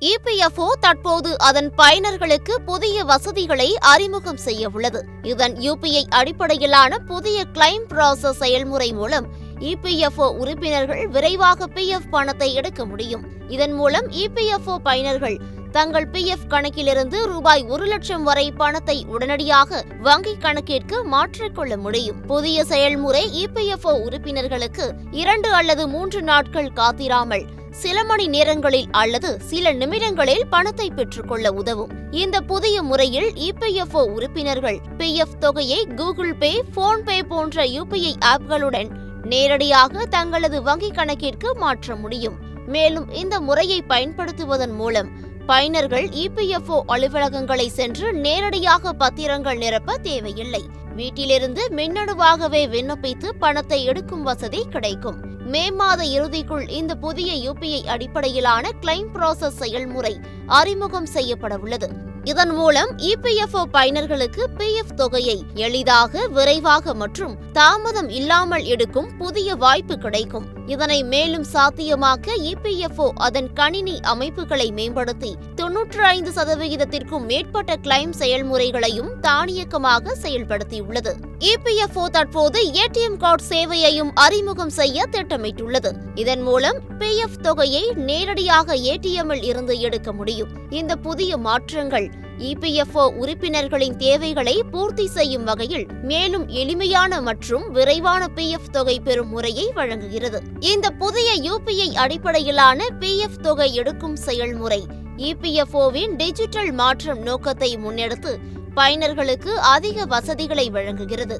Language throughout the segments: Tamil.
இபிஎஃப்ஓ தற்போது அதன் பயனர்களுக்கு புதிய வசதிகளை அறிமுகம் செய்ய உள்ளது. இதன் யுபிஐ அடிப்படையிலான புதிய கிளைம் ப்ராசஸ் செயல்முறை மூலம் இபிஎஃப்ஓ உறுப்பினர்கள் விரைவாக பிஎஃப் பணத்தை எடுக்க முடியும். இதன் மூலம் இபிஎஃப்ஓ பயனர்கள் தங்கள் பிஎஃப் கணக்கிலிருந்து ரூபாய் 1,00,000 வரை பணத்தை உடனடியாக வங்கிக் கணக்கிற்கு மாற்றிக்கொள்ள முடியும். புதிய செயல்முறை இபிஎஃப்ஓ உறுப்பினர்களுக்கு 2 அல்லது 3 நாட்கள் காத்திராமல் சில மணி நேரங்களில் அல்லது சில நிமிடங்களில் பணத்தை பெற்றுக்கொள்ள உதவும். இந்த புதிய முறையில் இபிஎஃப்ஓ உறுப்பினர்கள் பிஎஃப் தொகையை கூகுள் பே, போன்பே போன்ற யுபிஐ ஆப்களுடன் நேரடியாக தங்களது வங்கிக் கணக்கிற்கு மாற்ற முடியும். மேலும் இந்த முறையை பயன்படுத்துவதன் மூலம் பயனர்கள் இபிஎஃப்ஓ அலுவலகங்களை சென்று நேரடியாக பத்திரங்கள் நிரப்ப தேவையில்லை. வீட்டிலிருந்து மின்னணுவாகவே விண்ணப்பித்து பணத்தை எடுக்கும் வசதி கிடைக்கும். மே மாத இறுதிக்குள் இந்த புதிய யுபிஐ அடிப்படையிலான கிளைம் ப்ராசஸ் செயல்முறை அறிமுகம் செய்யப்பட உள்ளது. இதன் மூலம் இபிஎஃப்ஓ பயனர்களுக்கு பிஎஃப் தொகையை எளிதாக, விரைவாக மற்றும் தாமதம் இல்லாமல் எடுக்கும் புதிய வாய்ப்பு கிடைக்கும். இதனை மேலும் சாத்தியமாக்க இபிஎஃப்ஓ அதன் கணினி அமைப்புகளை மேம்படுத்தி 95% மேற்பட்ட கிளைம் செயல்முறைகளையும் தானியக்கமாக செயல்படுத்தியுள்ளது. இபிஎஃப்ஓ தற்போது ஏடிஎம் கார்டு சேவையையும் அறிமுகம் செய்ய திட்டமிட்டுள்ளது. இதன் மூலம் பிஎஃப் தொகையை நேரடியாக ஏடிஎம்மில் இருந்து எடுக்க முடியும். இந்த புதிய மாற்றங்கள் இபிஎஃப்ஓ உறுப்பினர்களின் தேவைகளை பூர்த்தி செய்யும் வகையில் மேலும் எளிமையான மற்றும் விரைவான பிஎஃப் தொகை பெறும் முறையை வழங்குகிறது. இந்த புதிய யுபிஐ அடிப்படையிலான பிஎஃப் தொகை எடுக்கும் செயல்முறை இபிஎஃப்ஓவின் டிஜிட்டல் மாற்றம் நோக்கத்தை முன்னெடுத்து பயனர்களுக்கு அதிக வசதிகளை வழங்குகிறது.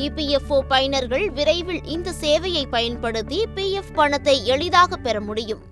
இபிஎஃப்ஓ பயனர்கள் விரைவில் இந்த சேவையை பயன்படுத்தி பிஎஃப் பணத்தை எளிதாக பெற முடியும்.